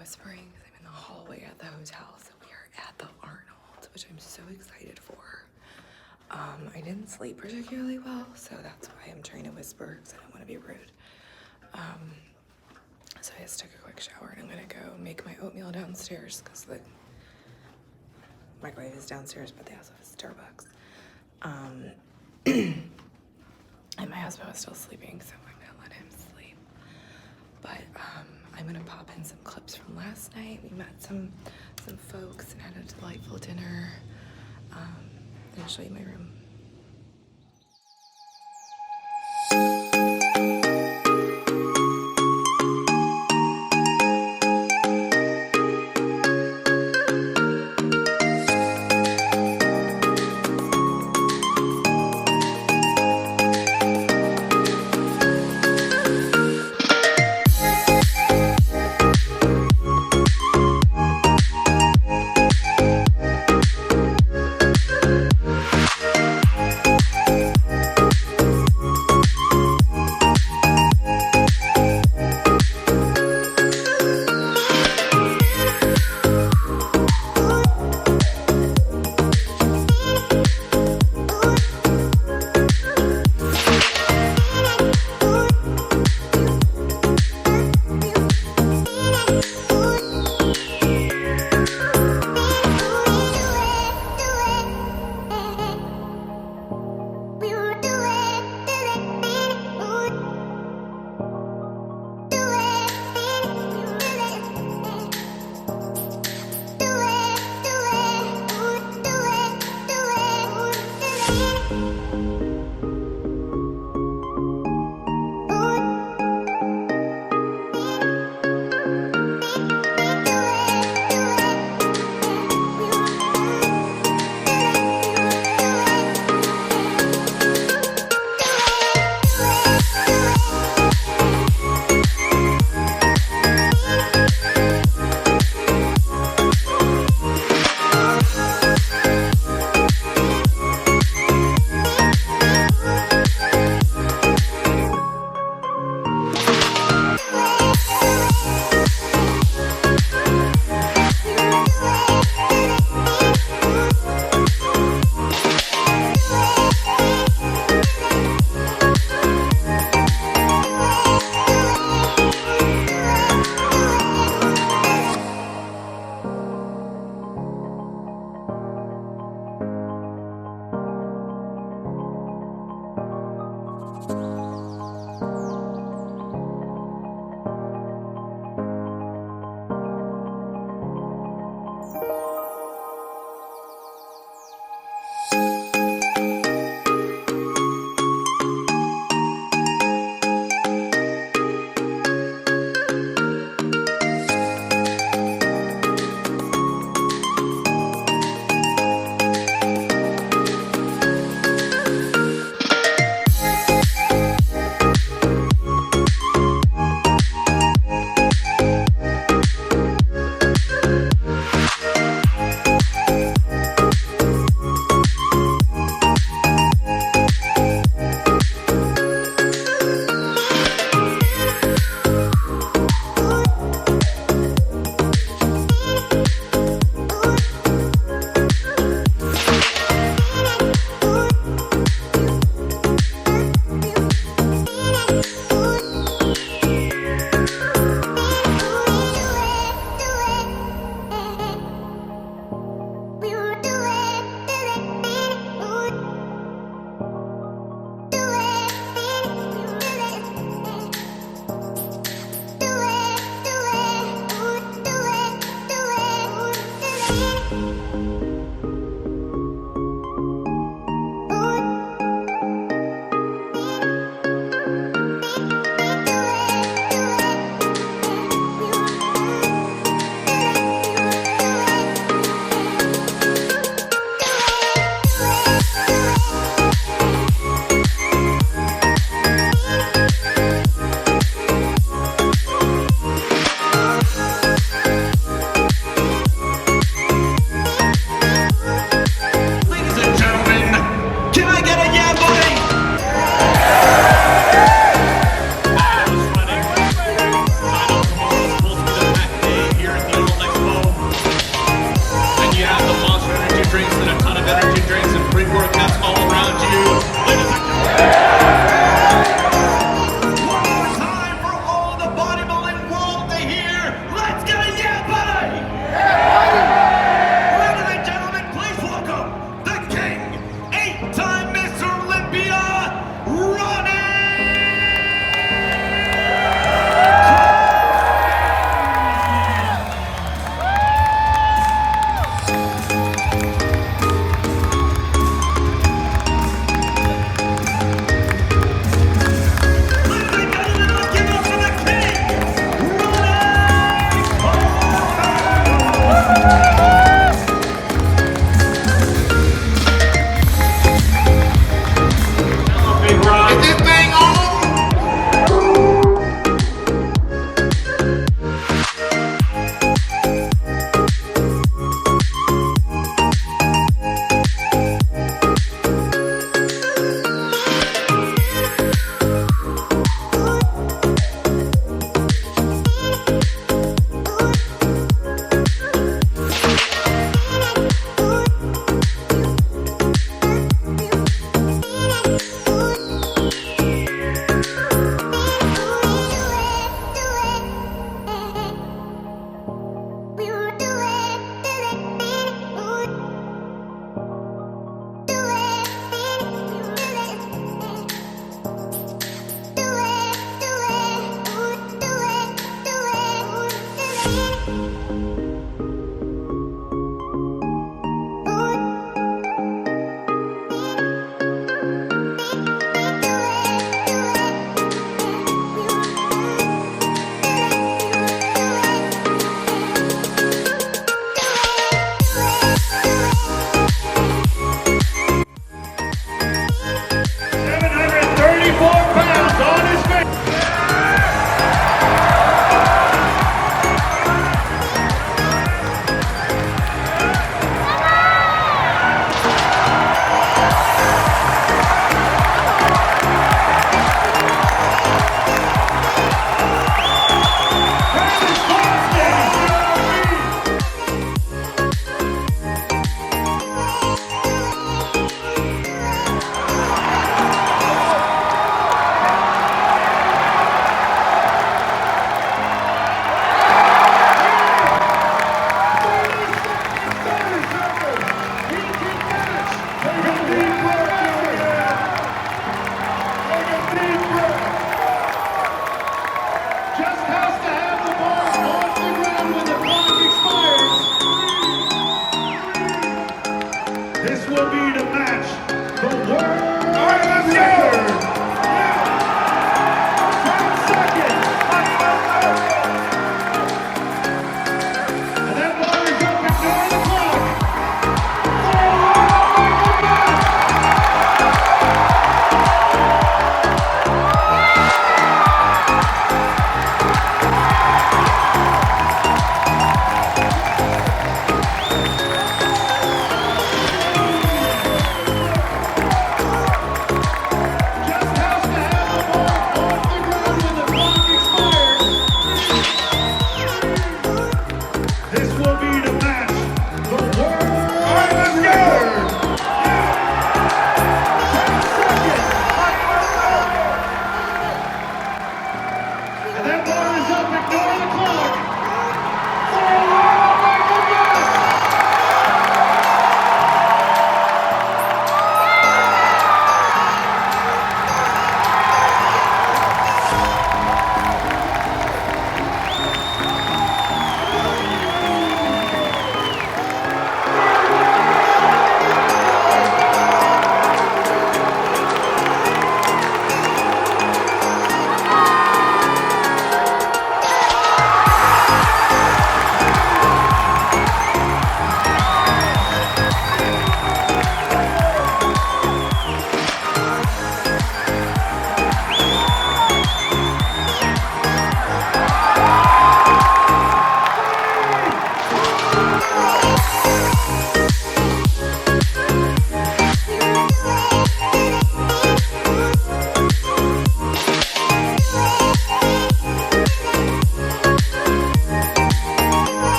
whispering because I'm in the hallway at the hotel. So we are at the Arnold, which I'm so excited for. I didn't sleep particularly well, so that's why I'm trying to whisper because I don't want to be rude. So I just took a quick shower and I'm gonna go make my oatmeal downstairs because the microwave is downstairs, but they also have Starbucks. And my husband was still sleeping, so I'm gonna let him sleep. But I'm gonna pop in some clips from last night. We met some folks and had a delightful dinner. And I'll show you my room.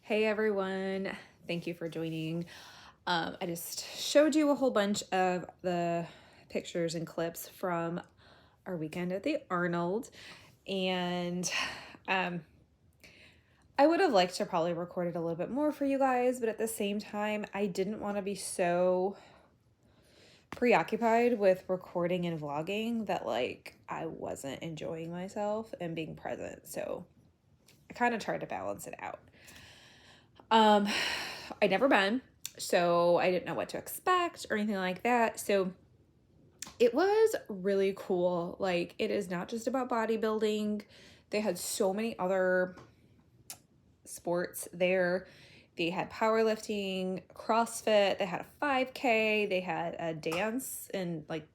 Hey everyone, thank you for joining. I just showed you a whole bunch of the pictures and clips from our weekend at the Arnold, and I would have liked to probably record it a little bit more for you guys, but at the same time, I didn't want to be so preoccupied with recording and vlogging that like I wasn't enjoying myself and being present. So I kind of tried to balance it out. I'd never been, so I didn't know what to expect or anything like that. So it was really cool. Like, it is not just about bodybuilding. They had so many other sports there. They had powerlifting, CrossFit, they had a 5K, they had a dance and like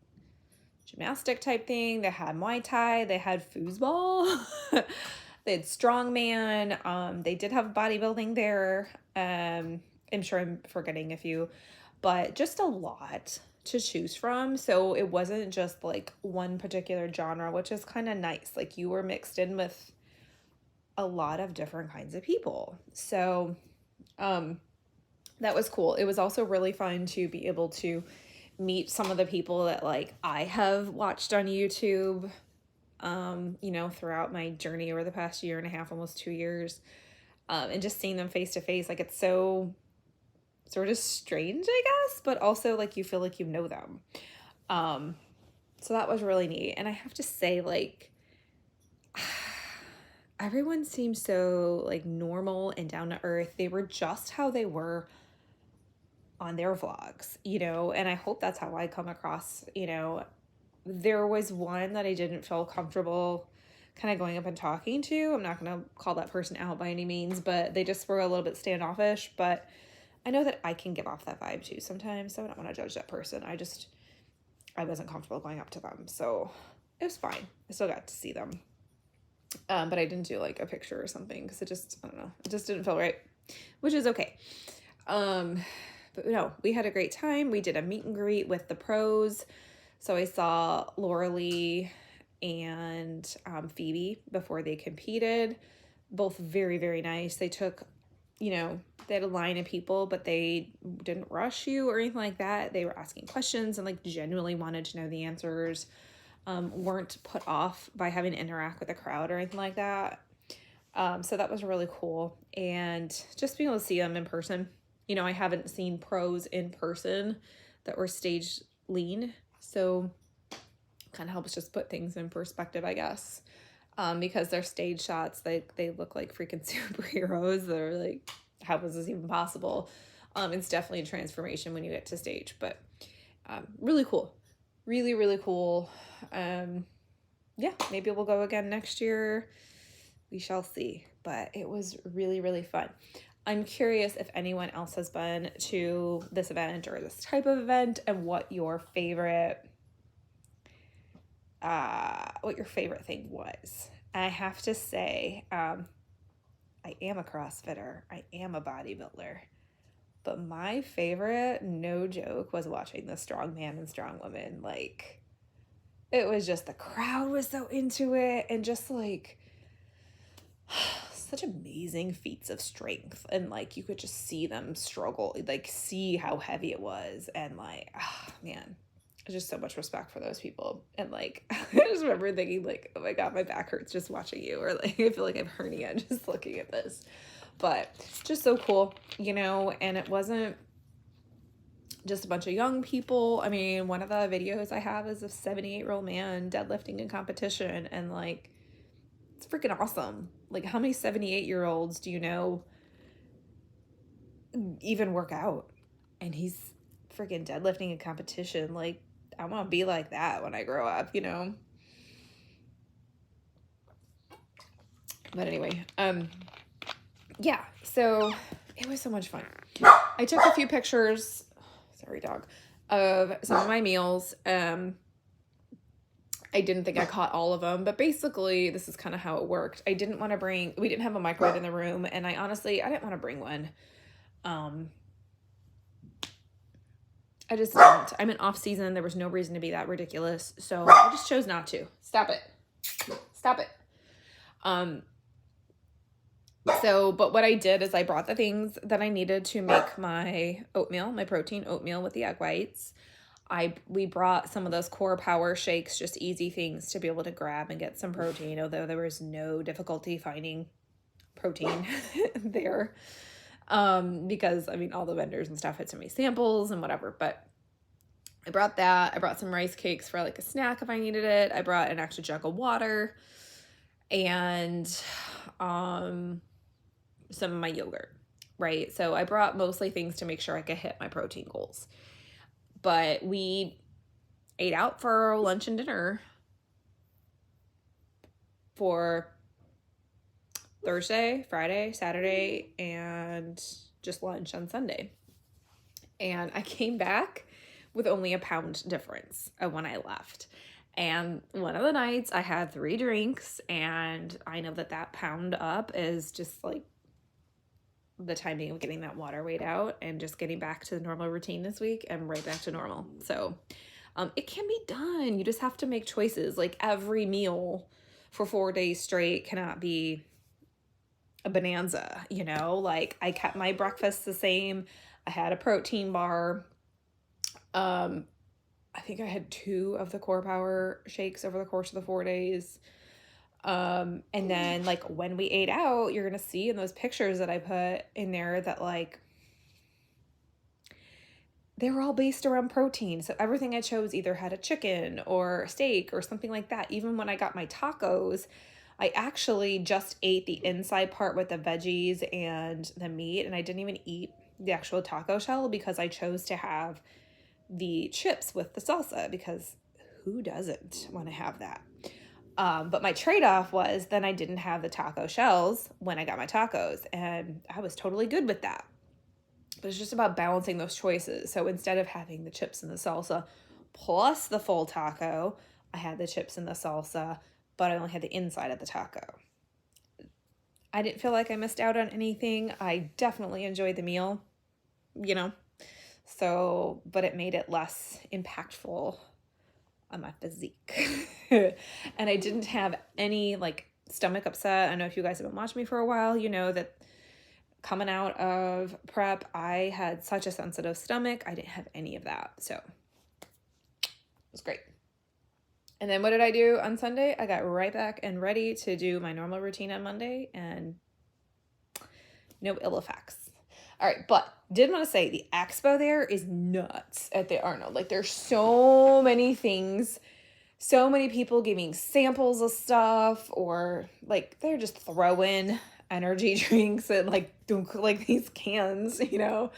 gymnastic type thing, they had Muay Thai, they had foosball, they had strongman, they did have bodybuilding there. I'm sure I'm forgetting a few, but just a lot to choose from. So it wasn't just like one particular genre, which is kind of nice. Like, you were mixed in with a lot of different kinds of people. So that was cool. It was also really fun to be able to meet some of the people that like I have watched on YouTube, you know, throughout my journey over the past year and a half, almost 2 years, and just seeing them face to face. Like, it's so sort of strange, I guess, but also like you feel like you know them. So that was really neat. And I have to say, like, everyone seemed so like normal and down to earth. They were just how they were on their vlogs, you know, and I hope that's how I come across. You know, there was one that I didn't feel comfortable kind of going up and talking to. I'm not going to call that person out by any means, but they just were a little bit standoffish. But I know that I can give off that vibe too sometimes, so I don't want to judge that person. I wasn't comfortable going up to them, so it was fine. I still got to see them. But I didn't do like a picture or something because it just, I don't know, it just didn't feel right, which is okay. But no, we had a great time. We did a meet and greet with the pros. So I saw Laura Lee and Phoebe before they competed. Both very, very nice. They took, you know, they had a line of people, but they didn't rush you or anything like that. They were asking questions and like genuinely wanted to know the answers. Weren't put off by having to interact with the crowd or anything like that. So that was really cool. And just being able to see them in person. You know, I haven't seen pros in person that were stage lean. So kind of helps just put things in perspective, I guess. Because their stage shots, they look like freaking superheroes. They're like, how was this even possible? It's definitely a transformation when you get to stage, but really cool. Really, really cool. Yeah, maybe we'll go again next year. We shall see. But it was really, really fun. I'm curious if anyone else has been to this event or this type of event and what your favorite thing was. I have to say, I am a CrossFitter. I am a bodybuilder. But my favorite, no joke, was watching the strong man and strong woman. Like, it was just, the crowd was so into it, and just like such amazing feats of strength, and like you could just see them struggle, like see how heavy it was, and like, oh man, just so much respect for those people. And like I just remember thinking like, oh my god, my back hurts just watching you, or like I feel like I've hernia just looking at this. But just so cool, you know. And it wasn't just a bunch of young people. I mean, one of the videos I have is a 78-year-old man deadlifting in competition, and like, it's freaking awesome. Like, how many 78-year-olds do you know even work out? And he's freaking deadlifting in competition. Like, I want to be like that when I grow up, you know? But anyway, yeah, so it was so much fun. I took a few pictures, sorry dog, of some of my meals. I didn't think I caught all of them, but basically this is kind of how it worked. We didn't have a microwave in the room, and I didn't want to bring one. I just didn't. I'm in off season. There was no reason to be that ridiculous, so I just chose not to. Stop it. But what I did is I brought the things that I needed to make my oatmeal, my protein oatmeal with the egg whites. We brought some of those core power shakes, just easy things to be able to grab and get some protein, although there was no difficulty finding protein there. Because I mean, all the vendors and stuff had so many samples and whatever, but I brought that. I brought some rice cakes for like a snack if I needed it. I brought an extra jug of water and, some of my yogurt, right? So I brought mostly things to make sure I could hit my protein goals. But we ate out for lunch and dinner for Thursday, Friday, Saturday, and just lunch on Sunday. And I came back with only a pound difference of when I left. And one of the nights I had 3 drinks, and I know that pound up is just like the timing of getting that water weight out and just getting back to the normal routine this week and right back to normal. So it can be done. You just have to make choices. Like, every meal for 4 days straight cannot be a bonanza, you know, like I kept my breakfast the same. I had a protein bar. I think I had 2 of the Core Power shakes over the course of the 4 days. And then like when we ate out, you're going to see in those pictures that I put in there that like they were all based around protein. So everything I chose either had a chicken or a steak or something like that. Even when I got my tacos, I actually just ate the inside part with the veggies and the meat, and I didn't even eat the actual taco shell because I chose to have the chips with the salsa, because who doesn't want to have that? But my trade-off was then I didn't have the taco shells when I got my tacos, and I was totally good with that. But it's just about balancing those choices. So instead of having the chips and the salsa plus the full taco, I had the chips and the salsa, but I only had the inside of the taco. I didn't feel like I missed out on anything. I definitely enjoyed the meal, you know, so, but it made it less impactful on my physique. And I didn't have any like stomach upset. I know if you guys have been watching me for a while, you know that coming out of prep, I had such a sensitive stomach. I didn't have any of that. So it was great. And then what did I do on Sunday? I got right back and ready to do my normal routine on Monday, and no ill effects. All right, but did want to say the expo there is nuts at the Arnold. Like there's so many things, so many people giving samples of stuff, or like they're just throwing energy drinks and like these cans, you know,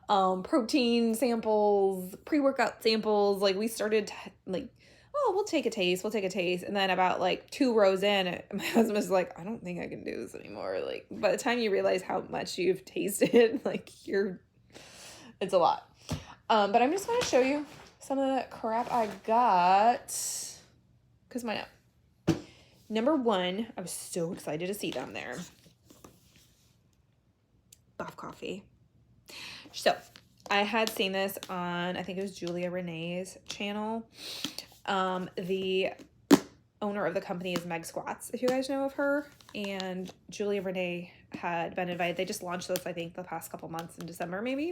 protein samples, pre-workout samples. Like we started like, oh, we'll take a taste. And then about like 2 rows in, my husband was like, I don't think I can do this anymore. Like by the time you realize how much you've tasted, like it's a lot. But I'm just going to show you some of the crap I got, because why not? Number 1, I was so excited to see them there. Buff coffee. So I had seen this on, I think it was Julia Renee's channel. The owner of the company is Meg Squats, if you guys know of her. And Julia Renee had been invited. They just launched this, I think, the past couple months in December, maybe.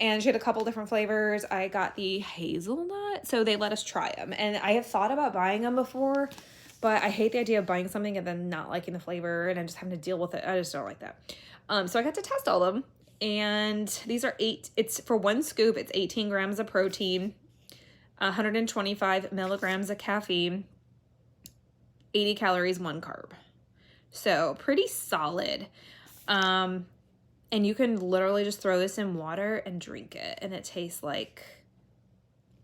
And she had a couple different flavors. I got the hazelnut, so they let us try them. And I have thought about buying them before, but I hate the idea of buying something and then not liking the flavor and then just having to deal with it. I just don't like that. So I got to test all of them. And these are it's for 1 scoop, it's 18 grams of protein, 125 milligrams of caffeine, 80 calories, 1 carb. So pretty solid. And you can literally just throw this in water and drink it, and it tastes like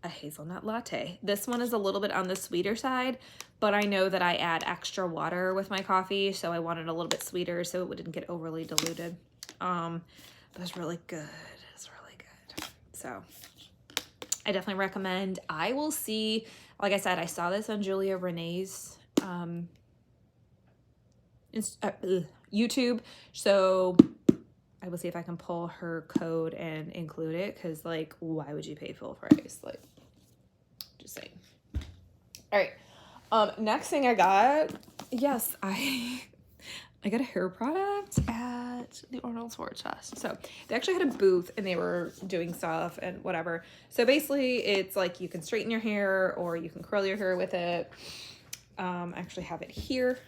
a hazelnut latte. This one is a little bit on the sweeter side, but I know that I add extra water with my coffee, so I wanted a little bit sweeter so it wouldn't get overly diluted. But it's really good. It's really good. So I definitely recommend. I will see, like I said, I saw this on Julia Renee's YouTube, so I will see if I can pull her code and include it, because like, why would you pay full price? Like, just saying. All right, next thing I got, yes, I got a hair product at the Arnold Sports Fest. So they actually had a booth and they were doing stuff and whatever. So basically it's like you can straighten your hair or you can curl your hair with it. I actually have it here.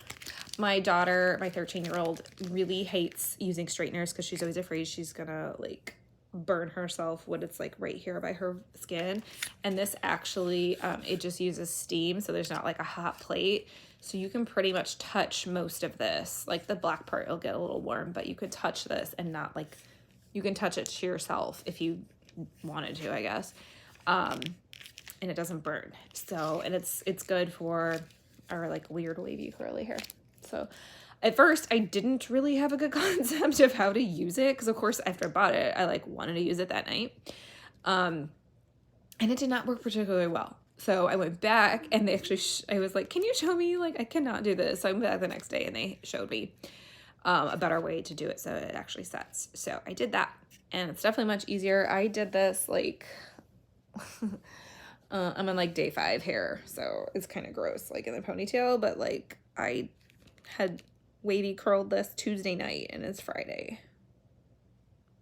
My daughter, my 13-year-old, really hates using straighteners because she's always afraid she's gonna like burn herself when it's like right here by her skin. And this actually, it just uses steam, so there's not like a hot plate. So you can pretty much touch most of this. Like the black part will get a little warm, but you could touch this and not like, you can touch it to yourself if you wanted to, I guess. And it doesn't burn. So, and it's good for our like weird wavy curly hair. So at first I didn't really have a good concept of how to use it, because of course after I bought it, I like wanted to use it that night. And it did not work particularly well. So I went back and they actually, I was like, can you show me? Like, I cannot do this. So I went back the next day and they showed me a better way to do it so it actually sets. So I did that, and it's definitely much easier. I did this like, I'm on like day 5 hair, so it's kind of gross, like in the ponytail, but like I had wavy curled this Tuesday night and it's Friday.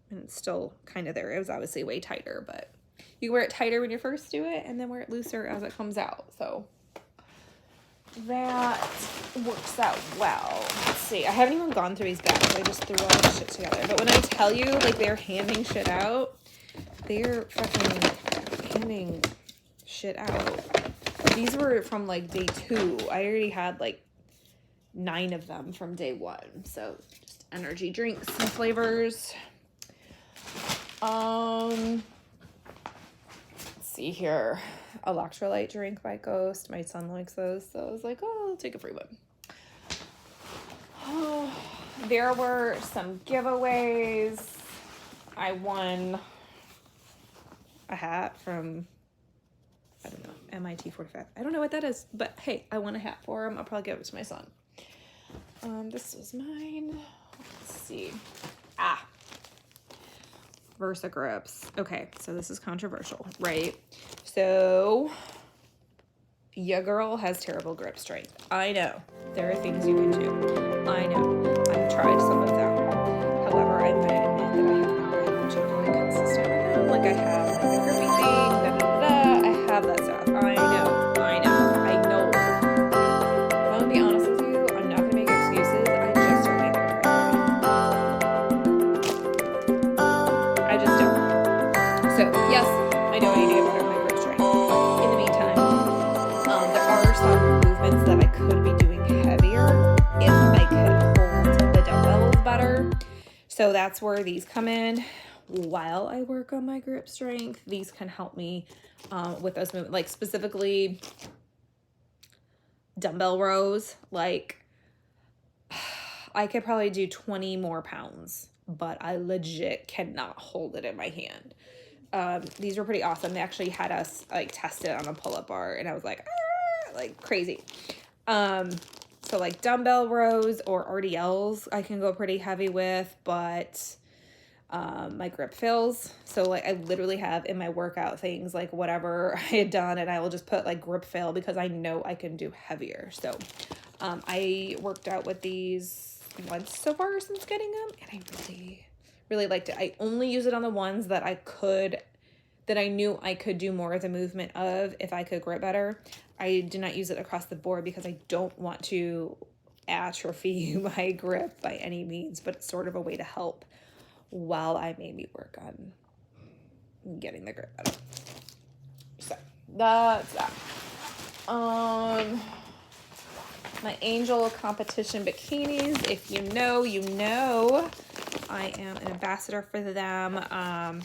And it's still kind of there. It was obviously way tighter, but you wear it tighter when you first do it and then wear it looser as it comes out. So that works out well. Let's see. I haven't even gone through these bags. I just threw all this shit together. But when I tell you, like, they're handing shit out, they're fucking handing shit out. These were from, like, day 2. I already had, like, 9 of them from day 1. So, just energy drinks and flavors. Let's see here. Electrolyte drink by Ghost. My son likes those, so I was like, oh, I'll take a free one. Oh, there were some giveaways. I won a hat from, I don't know, MIT 45. I don't know what that is, but hey, I won a hat for him. I'll probably give it to my son. This was mine. Let's see. Versa grips. Okay, so this is controversial, right? So, your girl has terrible grip strength. I know. There are things you can do. I know. I've tried some of them. However, I'm going to admit that I have not been particularly consistent with them. Like, I have like the grippy thing, I have that stuff. I know. I'm going to be honest with you. I'm not going to make excuses. I just don't make it right. I just don't. So, yes, I know I need to get better at my grip strength. In the meantime, there are some movements that I could be doing heavier if I could hold the dumbbells better. So that's where these come in. While I work on my grip strength, these can help me with those movements, like specifically dumbbell rows. Like, I could probably do 20 more pounds, but I legit cannot hold it in my hand. These were pretty awesome. They actually had us like test it on a pull-up bar, and I was like crazy. So like dumbbell rows or RDLs I can go pretty heavy with, but my grip fails. So like I literally have in my workout things like whatever I had done, and I will just put like grip fail because I know I can do heavier. So I worked out with these once so far since getting them, and I really liked it. I only use it on the ones that I knew I could do more of the movement of if I could grip better. I did not use it across the board because I don't want to atrophy my grip by any means, but it's sort of a way to help while I maybe work on getting the grip better. So that's that. My Angel competition bikinis, if you know, you know. I am an ambassador for them.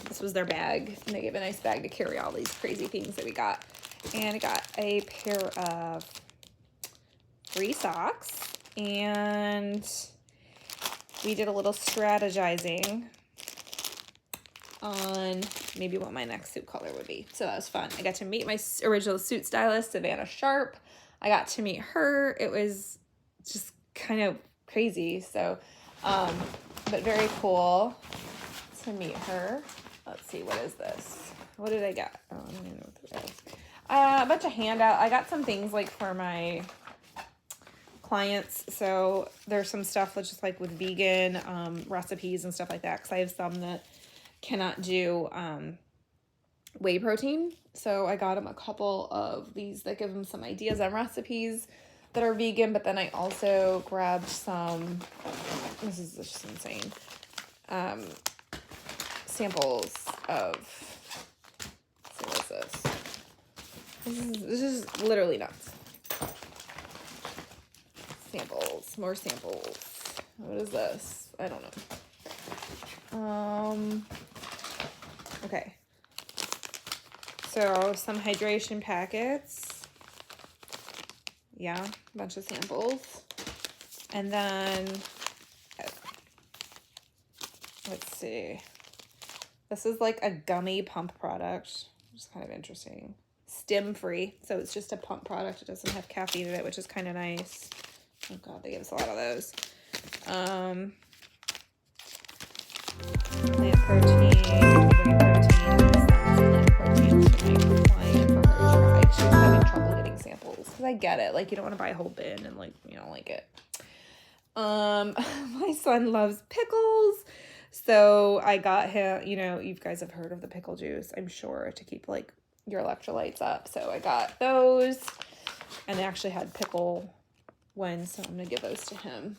This was their bag, and they gave a nice bag to carry all these crazy things that we got. And I got a pair of free socks, and we did a little strategizing on maybe what my next suit color would be. So that was fun. I got to meet my original suit stylist, Savannah Sharp. I got to meet her. It was just kind of crazy. So, but very cool to meet her. Let's see, what is this? What did I get? Oh, I don't even know what this is. A bunch of handout. I got some things like for my clients. So there's some stuff that's just like with vegan recipes and stuff like that. Because I have some that cannot do whey protein. So I got them a couple of these that give them some ideas on recipes that are vegan. But then I also grabbed some, this is just insane, samples of, let's see, what is this? This is literally nuts. Samples, more samples. What is this? I don't know. Okay. So some hydration packets. Yeah, a bunch of samples. And then, let's see. This is like a gummy pump product, which is kind of interesting. Stim free, so it's just a pump product. It doesn't have caffeine in it, which is kind of nice. Oh god, they give us a lot of those. Plant protein, whey protein, for my client for her to try. She's having trouble getting samples because I get it. Like, you don't want to buy a whole bin and like you don't like it. My son loves pickles. So I got him, you know, you guys have heard of the pickle juice, I'm sure, to keep like your electrolytes up. So I got those, and they actually had pickle ones, so I'm gonna give those to him.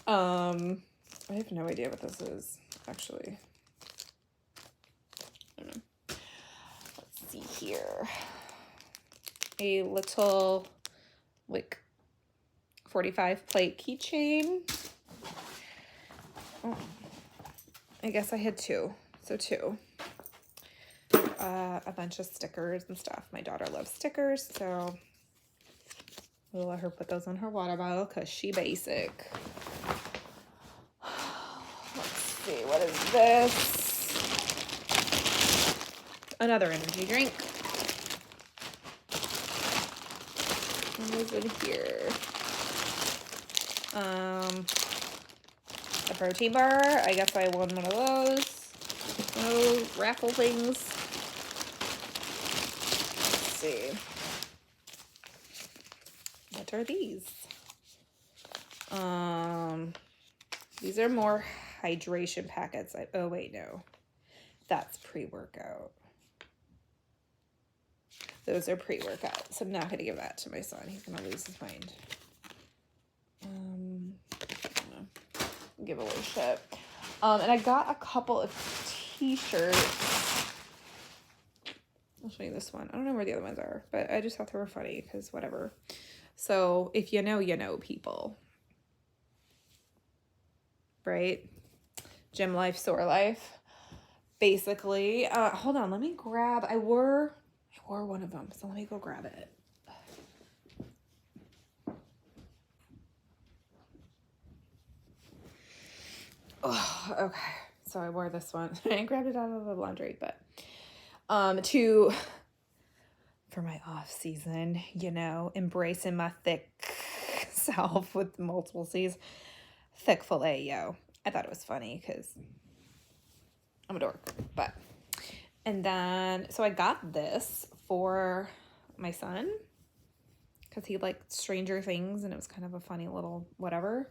I have no idea what this is, actually. I don't know. Let's see here. A little, like, 45 plate keychain. Oh, I guess I had two. So two. A bunch of stickers and stuff. My daughter loves stickers, so we'll let her put those on her water bottle because she basic. Let's see, what is this? Another energy drink. What is in here? A protein bar. I guess I won one of those raffle things. Let's see. What are these? These are more hydration packets. Oh wait, no. That's pre-workout. Those are pre-workout. So I'm not gonna give that to my son. He's gonna lose his mind. I don't know. Give away shit. And I got a couple of t-shirts. I'll show you this one. I don't know where the other ones are, but I just thought they were funny because whatever. So if you know, people. Right? Gym life, sore life. Basically. Hold on, let me grab, I wore one of them, so let me go grab it. Oh, okay. So I wore this one. I grabbed it out of the laundry, but for my off season, you know, embracing my thick self with multiple C's. Thick fillet, yo. I thought it was funny because I'm a dork, but. And then, so I got this for my son because he liked Stranger Things and it was kind of a funny little whatever.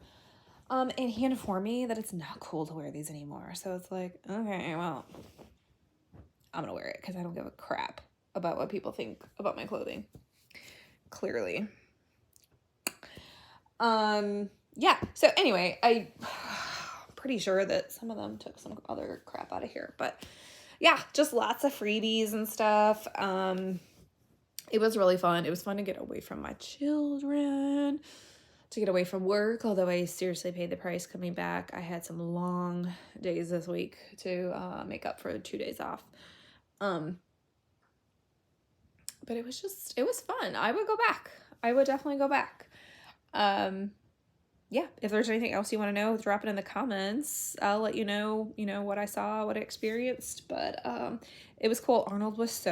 And he informed me that it's not cool to wear these anymore. So it's like, okay, well, I'm going to wear it because I don't give a crap about what people think about my clothing. Clearly. Yeah. So anyway, I'm pretty sure that some of them took some other crap out of here, but yeah, just lots of freebies and stuff. It was really fun. It was fun to get away from my children, to get away from work, although I seriously paid the price coming back. I had some long days this week to make up for 2 days off. But it was fun. I would go back. I would definitely go back. Yeah, if there's anything else you want to know, drop it in the comments. I'll let you know, what I saw, what I experienced, but it was cool. Arnold was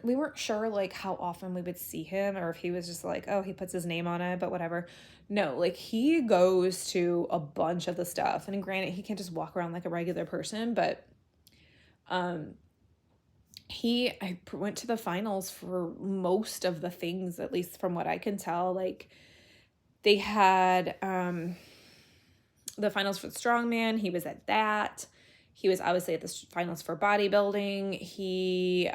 we weren't sure like how often we would see him or if he was just like, oh, he puts his name on it, but whatever. No, like he goes to a bunch of the stuff, and granted, he can't just walk around like a regular person, but I went to the finals for most of the things, at least from what I can tell. Like they had the finals for strongman. He was at that. He was obviously at the finals for bodybuilding. He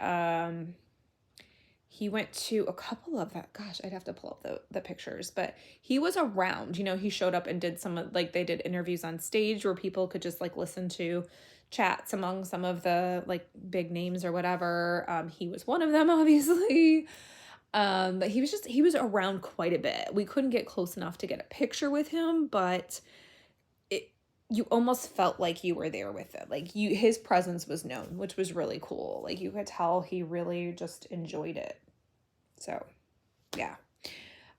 went to a couple of that. Gosh, I'd have to pull up the pictures, but he was around. He showed up and did they did interviews on stage where people could just like listen to chats among some of the like big names or whatever. He was one of them, obviously. But he was around quite a bit. We couldn't get close enough to get a picture with him, but you almost felt like you were there with it. Like his presence was known, which was really cool. Like you could tell he really just enjoyed it. So yeah.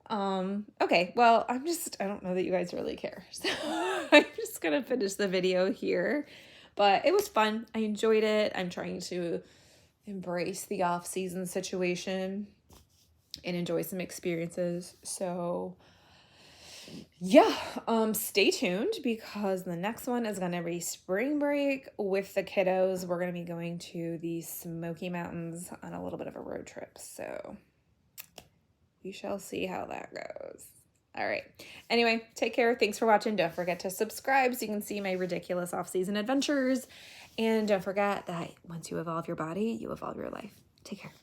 Okay, well, I don't know that you guys really care. So I'm just gonna finish the video here. But it was fun. I enjoyed it. I'm trying to embrace the off-season situation and enjoy some experiences. So yeah, stay tuned because the next one is going to be spring break with the kiddos. We're going to be going to the Smoky Mountains on a little bit of a road trip. So we shall see how that goes. All right. Anyway, take care. Thanks for watching. Don't forget to subscribe so you can see my ridiculous off-season adventures. And don't forget that once you evolve your body, you evolve your life. Take care.